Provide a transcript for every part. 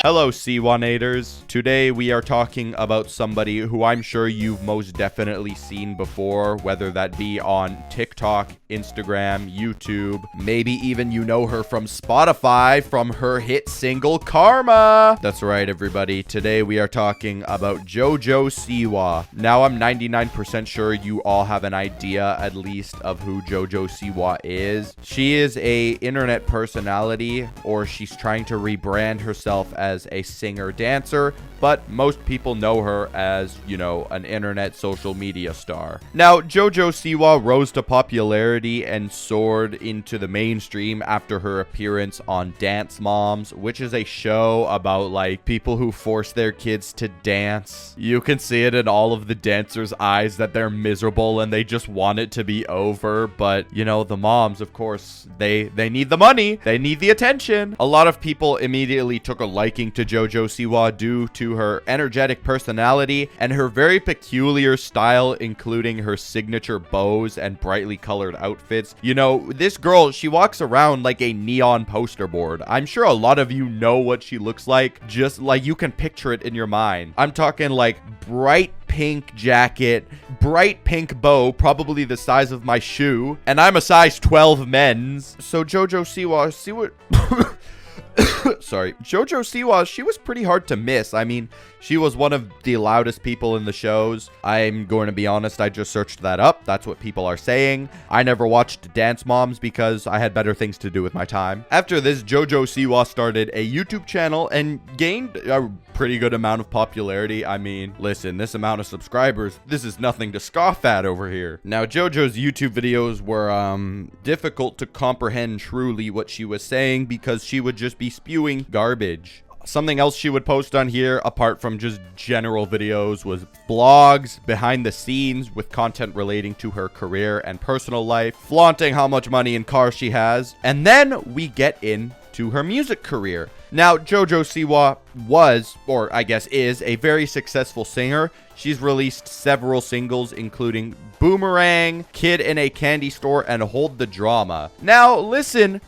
Hello, Siwanators. Today we are talking about somebody who I'm sure you've most definitely seen before, whether that be on TikTok, Instagram, YouTube, maybe even you know her from Spotify from her hit single Karma. That's right, everybody. Today we are talking about JoJo Siwa. Now I'm 99% sure you all have an idea at least of who JoJo Siwa is. She is a internet personality, or she's trying to rebrand herself as a singer-dancer, but most people know her as, you know, an internet social media star. Now, JoJo Siwa rose to popularity and soared into the mainstream after her appearance on Dance Moms, which is a show about, like, people who force their kids to dance. You can see it in all of the dancers' eyes that they're miserable and they just want it to be over, but, you know, the moms, of course, they need the money, they need the attention. A lot of people immediately took a liking to JoJo Siwa due to her energetic personality and her very peculiar style, including her signature bows and brightly colored outfits. You know, this girl, she walks around like a neon poster board. I'm sure a lot of you know what she looks like, just like you can picture it in your mind. I'm talking like bright pink jacket, bright pink bow, probably the size of my shoe, and I'm a size 12 men's. So JoJo Siwa, sorry, JoJo Siwa, she was pretty hard to miss. I mean, she was one of the loudest people in the shows. I'm going to be honest, I just searched that up. That's what people are saying. I never watched Dance Moms because I had better things to do with my time. After this, JoJo Siwa started a YouTube channel and gained a pretty good amount of popularity. I mean, listen, this amount of subscribers, this is nothing to scoff at over here. Now, JoJo's YouTube videos were difficult to comprehend truly what she was saying because she would just be spewing garbage. Something else she would post on here, apart from just general videos, was vlogs, behind the scenes with content relating to her career and personal life, flaunting how much money and cars she has. And then we get into her music career. Now, JoJo Siwa was, or I guess is, a very successful singer. She's released several singles, including Boomerang, Kid in a Candy Store, and Hold the Drama. Now, listen,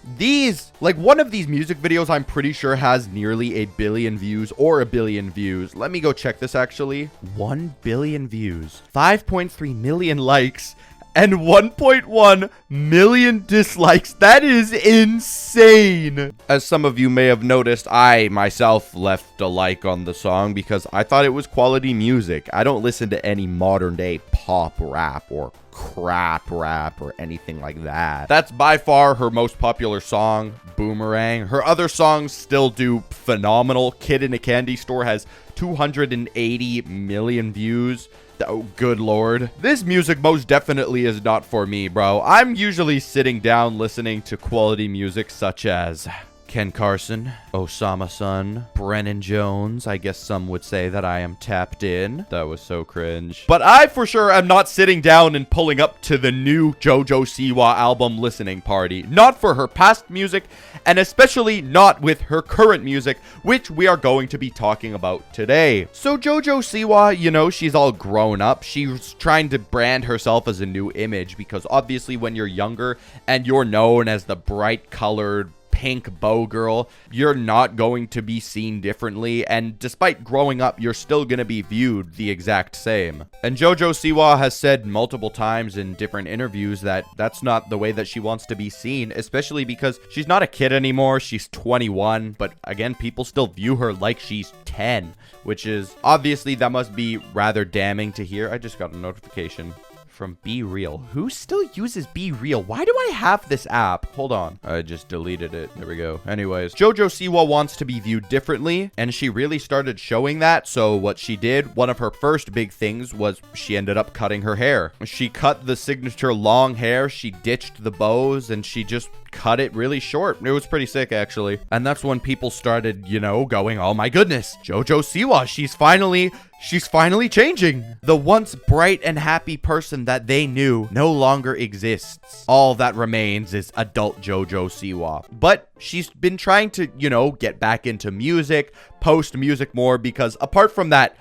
one of these music videos I'm pretty sure has nearly 1 billion views or 1 billion views. Let me go check this actually. 1 billion views, 5.3 million likes, and 1.1 million dislikes. That is insane. As some of you may have noticed, I myself left a like on the song because I thought it was quality music. I don't listen to any modern day pop rap or crap rap or anything like that. That's by far her most popular song, Boomerang. Her other songs still do phenomenal. Kid in a Candy Store has 280 million views. Oh, good lord. This music most definitely is not for me, bro. I'm usually sitting down listening to quality music such as Ken Carson, Osama Sun, Brennan Jones. I guess some would say that I am tapped in. That was so cringe. But I for sure am not sitting down and pulling up to the new JoJo Siwa album listening party. Not for her past music, and especially not with her current music, which we are going to be talking about today. So JoJo Siwa, you know, she's all grown up. She's trying to brand herself as a new image because obviously when you're younger and you're known as the bright colored pink bow girl, you're not going to be seen differently, and despite growing up, you're still going to be viewed the exact same. And JoJo Siwa has said multiple times in different interviews that that's not the way that she wants to be seen, especially because she's not a kid anymore. She's 21, but again, people still view her like she's 10, which is obviously, that must be rather damning to hear. I just got a notification from Be Real. Who still uses Be Real? Why do I have this app? Hold on. I just deleted it. There we go. Anyways, JoJo Siwa wants to be viewed differently, and she really started showing that. So what she did, one of her first big things was she ended up cutting her hair. She cut the signature long hair, she ditched the bows, and she just cut it really short. It was pretty sick, actually. And that's when people started, you know, going, oh my goodness, JoJo Siwa, she's finally changing. The once bright and happy person that they knew no longer exists. All that remains is adult JoJo Siwa. But she's been trying to, get back into music, post music more, because apart from that,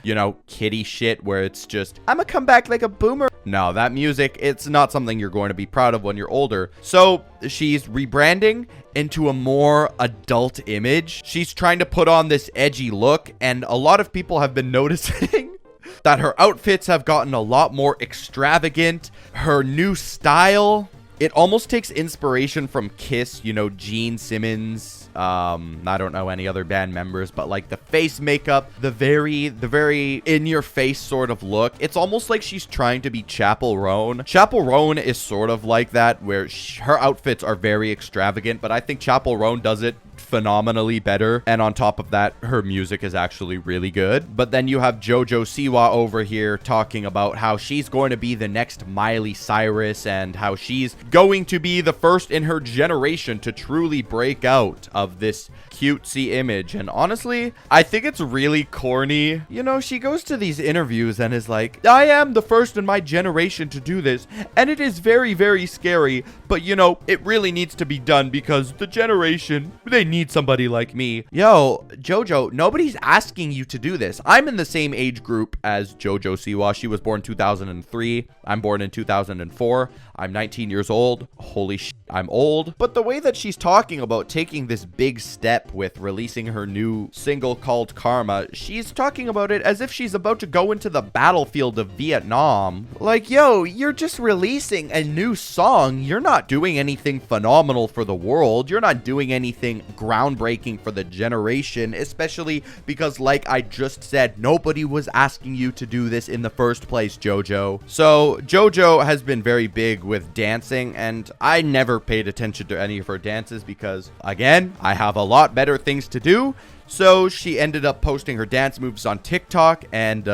kiddie shit where it's just, I'm gonna come back like a boomer. No, that music, it's not something you're going to be proud of when you're older. So she's rebranding into a more adult image. She's trying to put on this edgy look, and a lot of people have been noticing that her outfits have gotten a lot more extravagant. Her new style, it almost takes inspiration from Kiss, Gene Simmons. I don't know any other band members, but like the face makeup, the very in your face sort of look. It's almost like she's trying to be Chappell Roan. Chappell Roan is sort of like that, where her outfits are very extravagant, but I think Chappell Roan does it phenomenally better, and on top of that, her music is actually really good. But then you have JoJo Siwa over here talking about how she's going to be the next Miley Cyrus, and how she's going to be the first in her generation to truly break out of this cutesy image. And honestly, I think it's really corny. She goes to these interviews and is like, I am the first in my generation to do this, and it is very, very scary, but it really needs to be done because the generation, they need somebody like me. Yo, JoJo, nobody's asking you to do this. I'm in the same age group as JoJo Siwa. She was born 2003. I'm born in 2004. I'm 19 years old. Holy shit, I'm old. But the way that she's talking about taking this big step with releasing her new single called Karma, she's talking about it as if she's about to go into the battlefield of Vietnam. Like, yo, you're just releasing a new song. You're not doing anything phenomenal for the world. You're not doing anything groundbreaking for the generation, especially because, like I just said, nobody was asking you to do this in the first place, JoJo. So JoJo has been very big with dancing, and I never paid attention to any of her dances because, again, I have a lot better things to do. So she ended up posting her dance moves on TikTok, and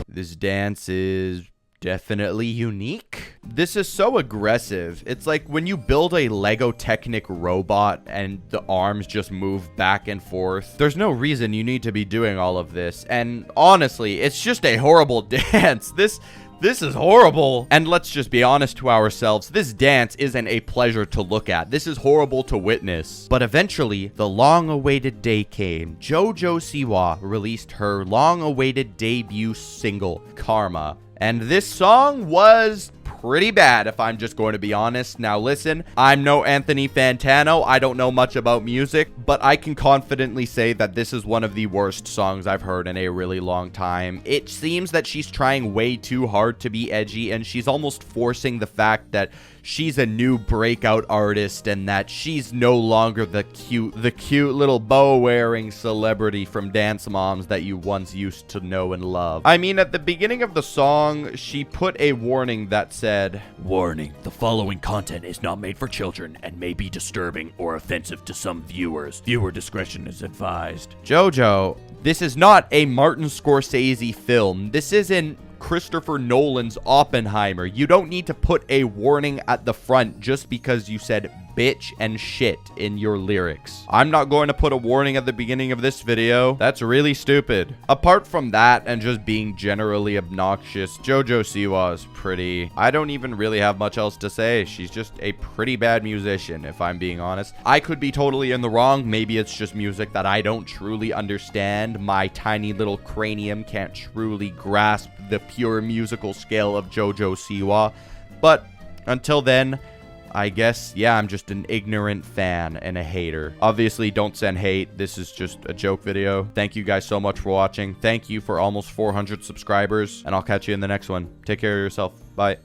this dance is definitely unique. This is so aggressive. It's like when you build a Lego Technic robot and the arms just move back and forth. There's no reason you need to be doing all of this. And honestly, it's just a horrible dance. This is horrible. And let's just be honest to ourselves. This dance isn't a pleasure to look at. This is horrible to witness. But eventually, the long-awaited day came. JoJo Siwa released her long-awaited debut single, Karma. And this song was pretty bad, if I'm just going to be honest. Now listen, I'm no Anthony Fantano. I don't know much about music, but I can confidently say that this is one of the worst songs I've heard in a really long time. It seems that she's trying way too hard to be edgy, and she's almost forcing the fact that she's a new breakout artist and that she's no longer the cute little bow-wearing celebrity from Dance Moms that you once used to know and love. I mean, at the beginning of the song, she put a warning that said, "Warning, the following content is not made for children and may be disturbing or offensive to some viewers. Viewer discretion is advised." JoJo, this is not a Martin Scorsese film. This isn't Christopher Nolan's Oppenheimer. You don't need to put a warning at the front just because you said bitch and shit in your lyrics. I'm not going to put a warning at the beginning of this video. That's really stupid. Apart from that and just being generally obnoxious, JoJo Siwa is pretty... I don't even really have much else to say. She's just a pretty bad musician, if I'm being honest. I could be totally in the wrong. Maybe it's just music that I don't truly understand. My tiny little cranium can't truly grasp the pure musical scale of JoJo Siwa. But until then, I guess, yeah, I'm just an ignorant fan and a hater. Obviously, don't send hate. This is just a joke video. Thank you guys so much for watching. Thank you for almost 400 subscribers, and I'll catch you in the next one. Take care of yourself. Bye.